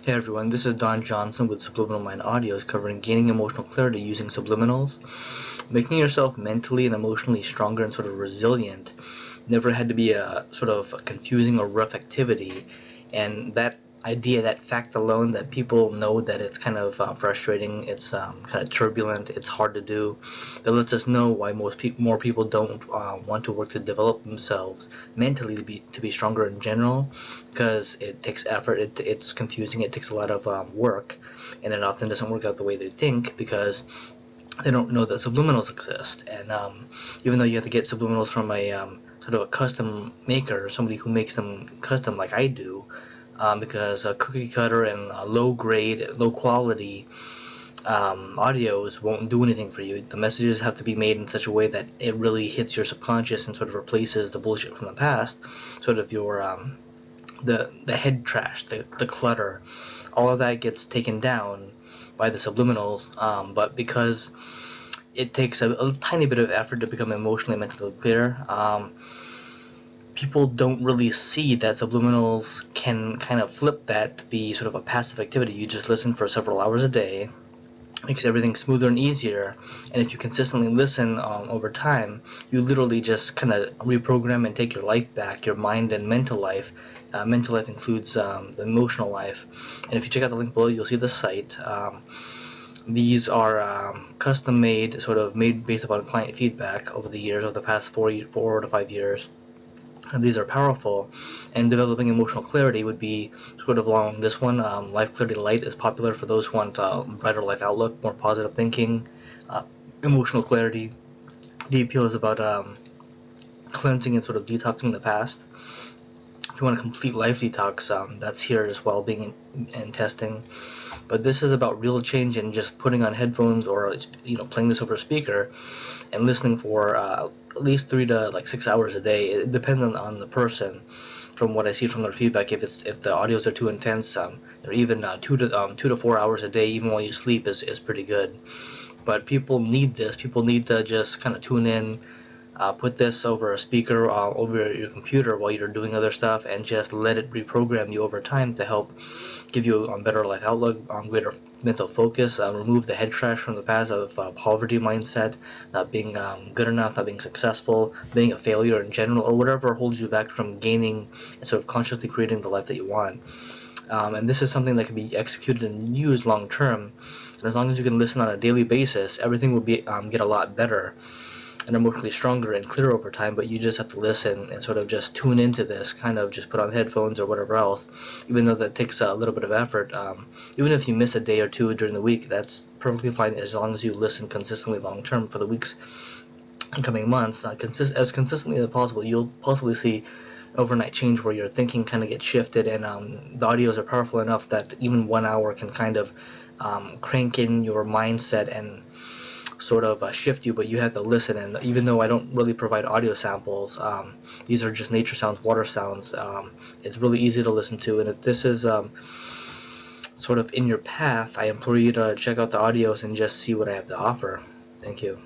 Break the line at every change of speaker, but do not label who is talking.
Hey everyone, this is Don Johnson with Subliminal Mind Audios covering gaining emotional clarity using subliminals. Making yourself mentally and emotionally stronger and sort of resilient never had to be a sort of confusing or rough activity, and that idea, that fact alone, that people know that it's kind of frustrating, it's kind of turbulent, it's hard to do, that lets us know why more people don't want to work to develop themselves mentally to be stronger in general, because it takes effort, it's confusing, it takes a lot of work, and it often doesn't work out the way they think because they don't know that subliminals exist. And even though you have to get subliminals from a sort of a custom maker, somebody who makes them custom like I do, because a cookie cutter and low grade, low quality audios won't do anything for you. The messages have to be made in such a way that it really hits your subconscious and sort of replaces the bullshit from the past, sort of your the head trash, the clutter, all of that gets taken down by the subliminals. But because it takes a tiny bit of effort to become emotionally and mentally clear, people don't really see that subliminals can kind of flip that to be sort of a passive activity. You just listen for several hours a day, makes everything smoother and easier, and if you consistently listen over time, you literally just kind of reprogram and take your life back, your mind and mental life. Mental life includes the emotional life, and if you check out the link below, you'll see the site. These are custom made, sort of made based upon client feedback over the years, over the past 4 to 5 years. And these are powerful, and developing emotional clarity would be sort of along this one. Life Clarity Light is popular for those who want brighter life outlook, more positive thinking, emotional clarity. The appeal is about cleansing and sort of detoxing the past. If you want a complete life detox, that's here as well, being and testing. But this is about real change and just putting on headphones or playing this over a speaker and listening for at least 3 to 6 hours a day. It depends on the person. From what I see from their feedback, if the audios are too intense, or even 2 to 4 hours a day, even while you sleep, is pretty good. But people need this. People need to just kind of tune in, put this over a speaker, over your computer while you're doing other stuff, and just let it reprogram you over time to help give you a better life outlook, greater mental focus, remove the head trash from the past of poverty mindset, not being good enough, not being successful, being a failure in general, or whatever holds you back from gaining and sort of consciously creating the life that you want. And this is something that can be executed and used long term. And as long as you can listen on a daily basis, everything will be get a lot better and emotionally stronger and clearer over time. But you just have to listen and sort of just tune into this, kind of just put on headphones or whatever else, even though that takes a little bit of effort. Even if you miss a day or two during the week, that's perfectly fine as long as you listen consistently long term for the weeks and coming months. As consistently as possible, you'll possibly see overnight change where your thinking kind of gets shifted, and the audios are powerful enough that even 1 hour can kind of crank in your mindset and sort of shift you, but you have to listen. And even though I don't really provide audio samples, these are just nature sounds, water sounds. It's really easy to listen to, and if this is sort of in your path, I implore you to check out the audios and just see what I have to offer. Thank you.